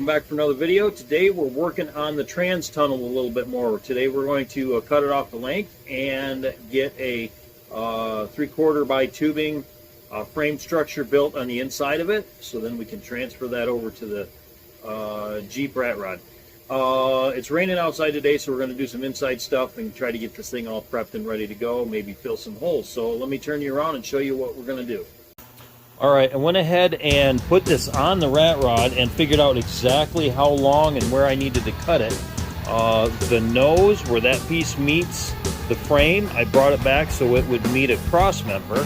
welcome back for another video. Today we're working on the trans tunnel a little bit more. Today we're going to cut it off the length and get a 3/4 by tubing frame structure built on the inside of it, so then we can transfer that over to the Jeep rat rod. It's raining outside today, so we're going to do some inside stuff and try to get this thing all prepped and ready to go, maybe fill some holes. So let me turn you around and show you what we're going to do. Alright, I went ahead and put this on the rat rod and figured out exactly how long and where I needed to cut it. The nose, where that piece meets the frame, I brought it back so it would meet a cross member,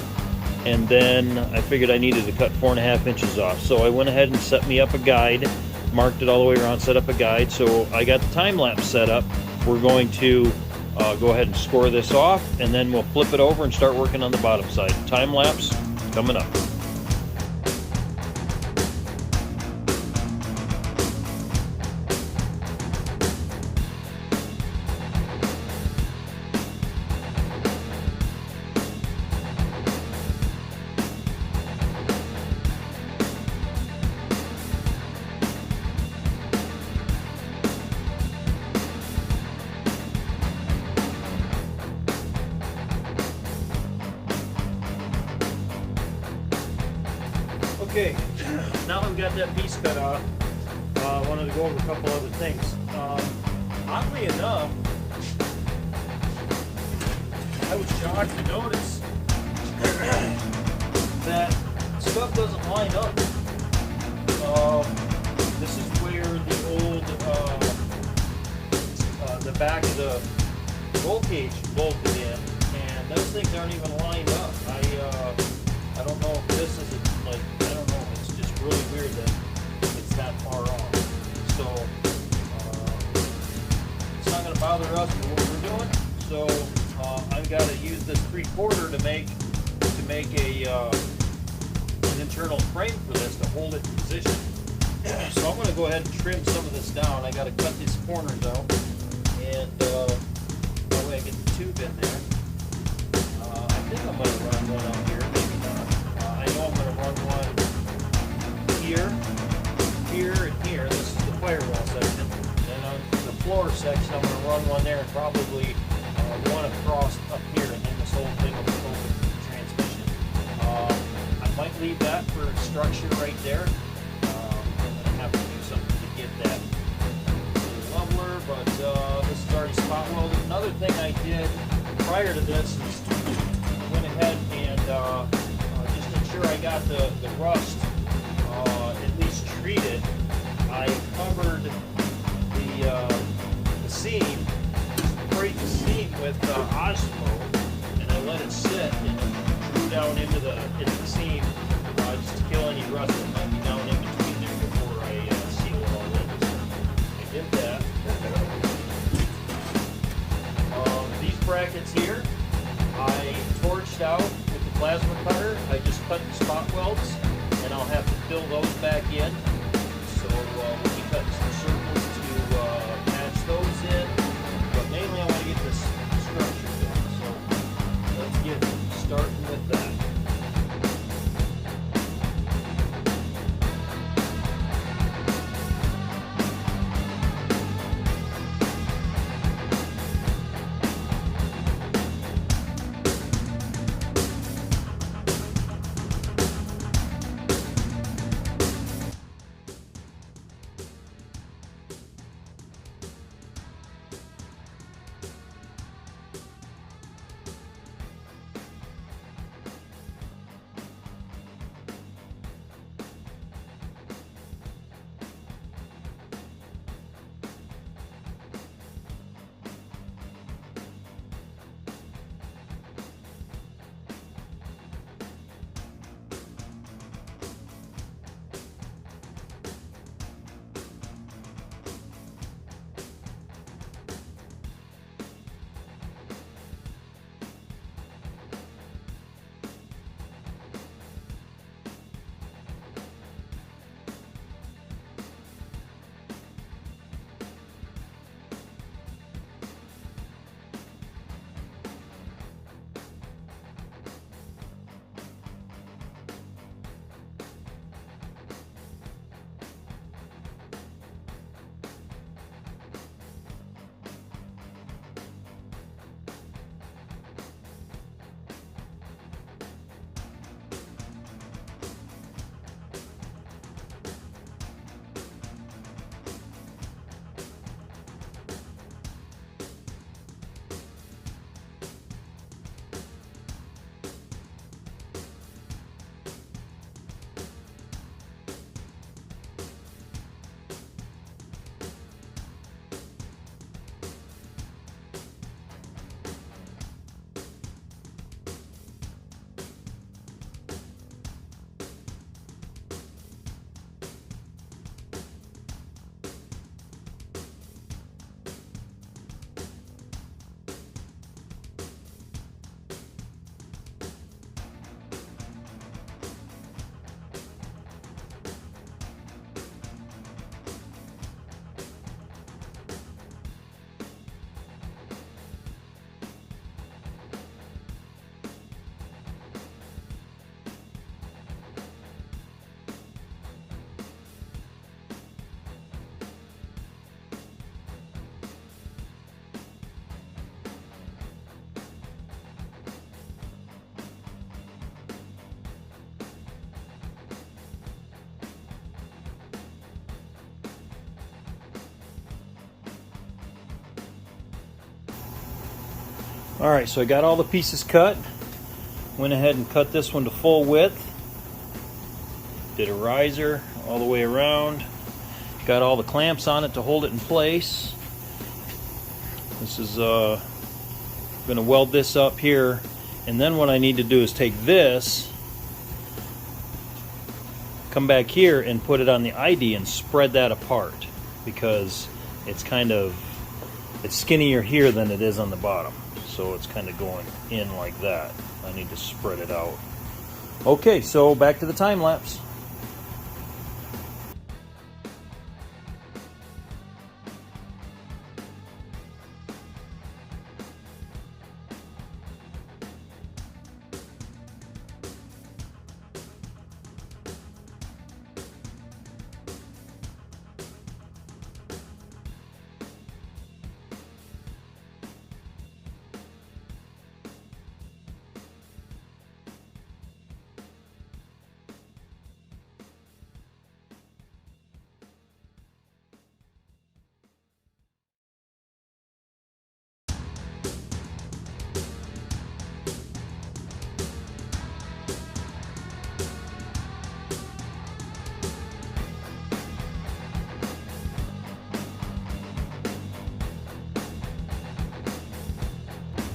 and then I figured I needed to cut 4.5 inches off. So I went ahead and set me up a guide, marked it all the way around, set up a guide. So I got the time lapse set up. We're going to go ahead and score this off, and then we'll flip it over and start working on the bottom side. Time lapse coming up. Okay, now I've got that piece cut off. I wanted to go over a couple other things. Oddly enough, I was shocked to notice that stuff doesn't line up. This is where the old, the back of the roll cage bolted in, and those things aren't even lined up. I don't know if this is like, I don't know, it's just really weird that it's that far off. So, it's not going to bother us with what we're doing. So, I've got to use this 3/4 to make an internal frame for this to hold it in position. So I'm going to go ahead and trim some of this down. I got to cut these corners out, and that way I get the tube in there. I think I'm going to run one up here, maybe not. I know I'm going to run one here, here, and here. This is the firewall section. And on the floor section, I'm going to run one there, and probably one across up here, and then this whole thing will be open for the transmission. I might leave that for structure right there. I'm going to have to do something to get that leveler, but this is already spot welded. Another thing I did prior to this is I went ahead and just to ensure I got the rust at least treated, I covered the seam, sprayed the seam with Osmo, and I let it sit and drew down into the seam just to kill any rust that might be down in between there before I seal it all in. So I did that. These brackets here, I torched out with the plasma cutter. I just cut the spot welds, and I'll have to fill those back in. Alright, so I got all the pieces cut. Went ahead and cut this one to full width. Did a riser all the way around. Got all the clamps on it to hold it in place. This is going to weld this up here, and then what I need to do is take this, come back here and put it on the ID and spread that apart, because it's skinnier here than it is on the bottom, so it's kind of going in like that. I need to spread it out. Okay, so back to the time lapse.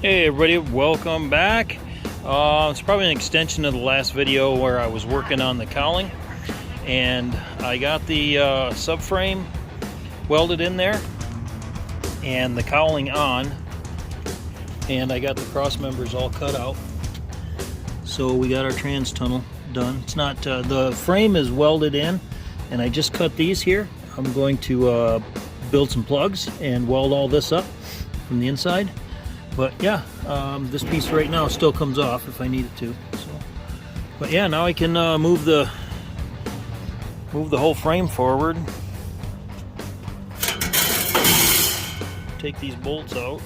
Hey everybody, welcome back. It's probably an extension of the last video where I was working on the cowling, and I got the subframe welded in there and the cowling on, and I got the cross members all cut out. So we got our trans tunnel done. It's not the frame is welded in, and I just cut these here. I'm going to build some plugs and weld all this up from the inside. But yeah, this piece right now still comes off if I need it to. So, but yeah, now I can move the whole frame forward. Take these bolts out,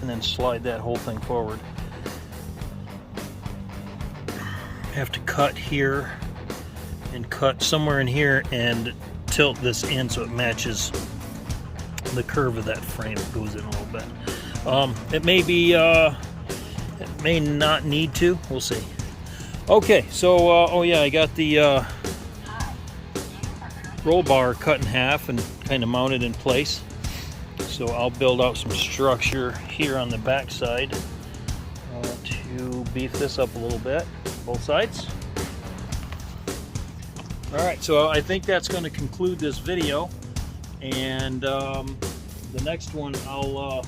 and then slide that whole thing forward. Have to cut here and cut somewhere in here and tilt this in so it matches the curve of that frame. It goes in a little bit. It may be, it may not need to. We'll see. Okay, so oh yeah, I got the roll bar cut in half and kind of mounted in place. So I'll build out some structure here on the back side to beef this up a little bit, both sides. All right, so I think that's going to conclude this video. And the next one, I'll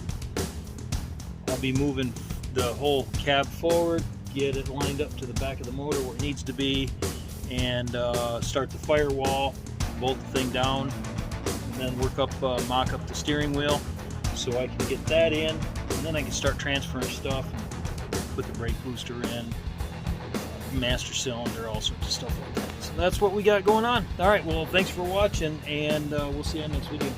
be moving the whole cab forward, get it lined up to the back of the motor where it needs to be, and start the firewall, bolt the thing down, and then work up, mock up the steering wheel so I can get that in, and then I can start transferring stuff and put the brake booster in, master cylinder, all sorts of stuff like that. So that's what we got going on. All right, well, thanks for watching, and we'll see you on the next video.